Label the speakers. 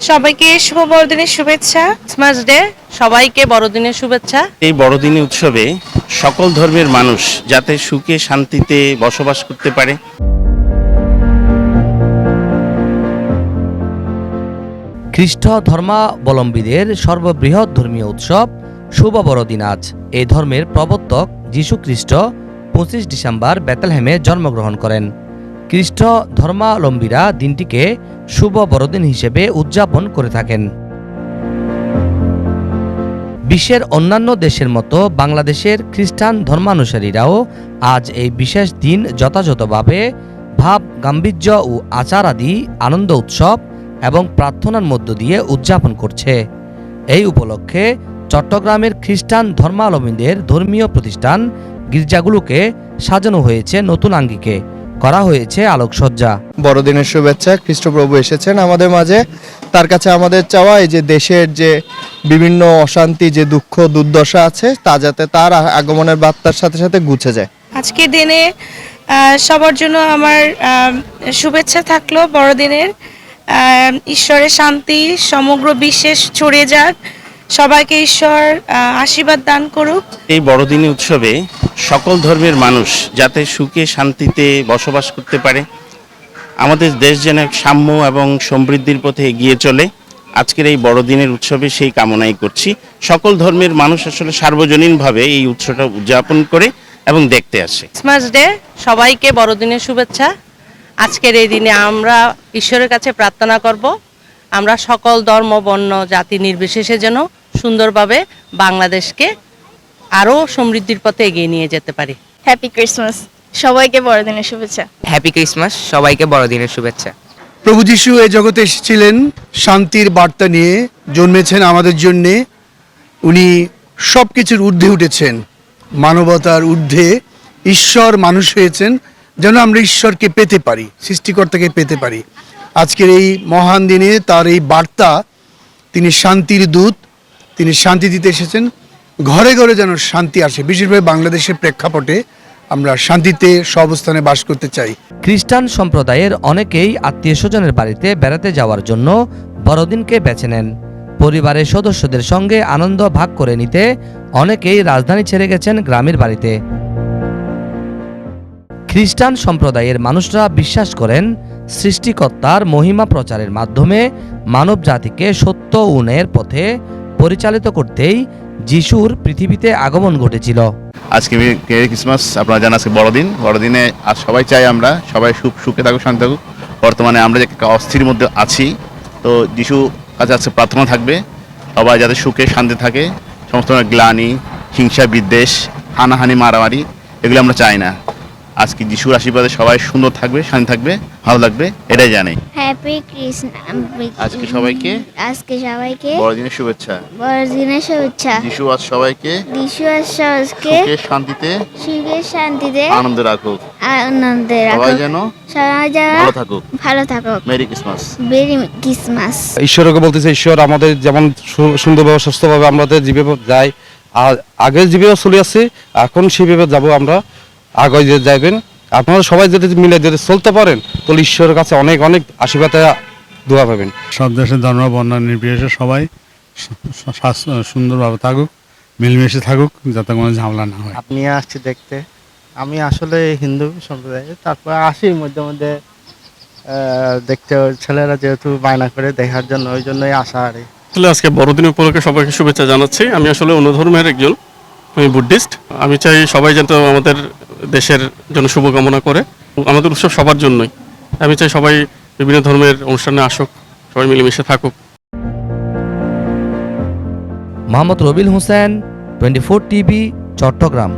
Speaker 1: সবাইকে শুভ বড়দিনের শুভেচ্ছা। ক্রিসমাস ডে, সবাইকে বড়দিনের শুভেচ্ছা।
Speaker 2: এই বড়দিন উৎসবে সকল ধর্মের মানুষ যাতে সুখে শান্তিতে বসবাস করতে পারে।
Speaker 3: খ্রিস্ট ধর্মাবলম্বীদের সর্ববৃহৎ ধর্মীয় উৎসব শুভ বড়দিন আজ। এই ধর্মের প্রবর্তক যীশু খ্রিস্ট 25 ডিসেম্বর বেথলেহেমে জন্মগ্রহণ করেন। খ্রিস্ট ধর্মাবলম্বীরা দিনটিকে শুভ বড়দিন হিসেবে উদযাপন করে থাকেন। বিশ্বের অন্যান্য দেশের মতো বাংলাদেশের খ্রিস্টান ধর্মানুসারীরাও আজ এই বিশেষ দিন যথাযথভাবে ভাব গাম্ভীর্য ও আচার আদি আনন্দ উৎসব এবং প্রার্থনার মধ্য দিয়ে উদযাপন করছে। এই উপলক্ষে চট্টগ্রামের খ্রিস্টান ধর্মাবলম্বীদের ধর্মীয় প্রতিষ্ঠান গির্জাগুলোকে সাজানো হয়েছে নতুন আঙ্গিকে, করা হয়েছে আলোকসজ্জা।
Speaker 4: বড়দিনের শুভেচ্ছা। খ্রিস্টপ্রভু এসেছেন আমাদের মাঝে, তার কাছে আমাদের চাওয়া এই যে দেশের যে বিভিন্ন অশান্তি, যে দুঃখ দুর্দশা আছে, তা যাতে তার আগমনের বার্তার সাথে সাথে গুছে যায়।
Speaker 1: আজকের দিনে সবার জন্য আমার শুভেচ্ছা থাকলো বড়দিনের। ঈশ্বরের শান্তি সমগ্র বিশ্বে ছড়িয়ে যাক, সবাইকে ঈশ্বর আশীর্বাদ দান করুক।
Speaker 2: এই বড়দিন উৎসবে সকল ধর্মের মানুষ যাতে সুখে শান্তিতে বসবাস করতে পারে, আমাদের দেশ যেন সাম্য এবং সমৃদ্ধির পথে এগিয়ে চলে, আজকের এই বড়দিনের উৎসবে সেই কামনাই করছি। সকল ধর্মের মানুষ আসলে সার্বজনীনভাবে এই উৎসবটা উদযাপন করে এবং দেখতে আসে।
Speaker 1: ক্রিসমাস ডে, সবাইকে বড়দিনের শুভেচ্ছা। আজকের এই দিনে আমরা ঈশ্বরের কাছে প্রার্থনা করব, আমরা সকল ধর্ম বর্ণ জাতি নির্বিশেষে যেন সুন্দরভাবে বাংলাদেশকে আরও সমৃদ্ধির পথে এগিয়ে নিয়ে যেতে পারি।
Speaker 5: হ্যাপি ক্রিসমাস, সবাইকে বড়দিনের শুভেচ্ছা।
Speaker 6: হ্যাপি ক্রিসমাস, সবাইকে বড়দিনের শুভেচ্ছা।
Speaker 7: প্রভু যীশু এই জগতে এসেছিলেন শান্তির বার্তা নিয়ে, জন্মেছেন আমাদের জন্যে। উনি সব কিছুর ঊর্ধ্বে উঠেছেন, মানবতার ঊর্ধ্বে ঈশ্বর মানুষ হয়েছেন যেন আমরা ঈশ্বরকে পেতে পারি, সৃষ্টিকর্তাকে পেতে পারি। আজকের এই মহান দিনে তার এই বার্তা, তিনি শান্তির দূত, তিনি শান্তি দিতে এসেছেন। ঘরে ঘরে যেন শান্তি আসে, বিশেষভাবে বাংলাদেশের প্রেক্ষাপটে আমরা শান্তিতে সহাবস্থানে বাস করতে চাই।
Speaker 3: খ্রিস্টান সম্প্রদায়ের অনেকেই আত্মীয় স্বজনের বাড়িতে বেড়াতে যাওয়ার জন্য বড়দিনকে বেছে নেন। পরিবারের সদস্যদের সঙ্গে আনন্দ ভাগ করে নিতে অনেকেই রাজধানী ছেড়ে গেছেন গ্রামের বাড়িতে। খ্রিস্টান সম্প্রদায়ের মানুষরা বিশ্বাস করেন সৃষ্টিকর্তার মহিমা প্রচারের মাধ্যমে মানব জাতিকে সত্য ও ন্যায়ের পথে পরিচালিত করতেই যিশুর পৃথিবীতে আগমন ঘটেছিল।
Speaker 8: আজকে ক্রিসমাস, আপনারা জানেন আজকে বড়দিনে আজ সবাই চাই আমরা সবাই সুখে থাকুক, শান্তি থাকুক। বর্তমানে আমরা যে অস্থির মধ্যে আছি, তো যিশু কাছে আজকে প্রার্থনা থাকবে সবাই যাতে সুখে শান্তি থাকে, সমস্ত গ্লানি, হিংসা বিদ্বেষ, হানাহানি মারামারি এগুলো আমরা চাই না। আজকে যিশুর আশীর্বাদে সবাই সুন্দর থাকবে, শান্তি থাকবে, ভালো লাগবে, এটাই জানি।
Speaker 9: Happy Christmas.
Speaker 8: আজকে সবাইকে বড়দিনের শুভেচ্ছা।
Speaker 9: বড়দিনের শুভেচ্ছা।
Speaker 8: যিশু আজ সবাইকে সুখে শান্তিতে আনন্দে রাখুক। সবাই যেন ভালো থাকুক। Merry Christmas.
Speaker 10: ঈশ্বরকে বলতেছে, ঈশ্বর আমাদের যেমন সুন্দরভাবে সুস্থভাবে আমাদের যেভাবে যাই, আগে যেভাবে চলে আসছি এখন সেভাবে যাবো আমরা, আগে যে যাবেন। আপনারা সবাই যদি মিলে যদি চলতে পারেন তাহলে ঈশ্বরের কাছে অনেক অনেক আশীর্বাদ দোয়া পাবেন।
Speaker 11: সব দেশের ধর্ম বর্ণ নির্বিশেষে সবাই সুন্দরভাবে থাকুক, মিলেমিশে থাকুক, যাতে কোনো ঝামেলা না হয়।
Speaker 12: আপনি আসছি দেখতে, আমি আসলে হিন্দু সম্প্রদায়, তারপর আসি মধ্যে মধ্যে দেখতে, ছেলেরা যেহেতু বায়না করে দেখার জন্য, ওই জন্যই আসা। আর
Speaker 13: আসলে আজকে বড়দিন উপলক্ষে সবাইকে শুভেচ্ছা জানাচ্ছি। আমি আসলে অন্য ধর্মের একজন, আমি বুদ্ধিস্ট। আমি চাই সবাই যেন আমাদের দেশের জন্য শুভকামনা করে, আমাদের উৎসব সবার জন্যই। আমি চাই সবাই বিভিন্ন ধর্মের অনুষ্ঠানে আসুক, সবাই মিলেমিশে থাকুক।
Speaker 3: মোহাম্মদ রবিল হোসেন, 24 টিভি, চট্টগ্রাম।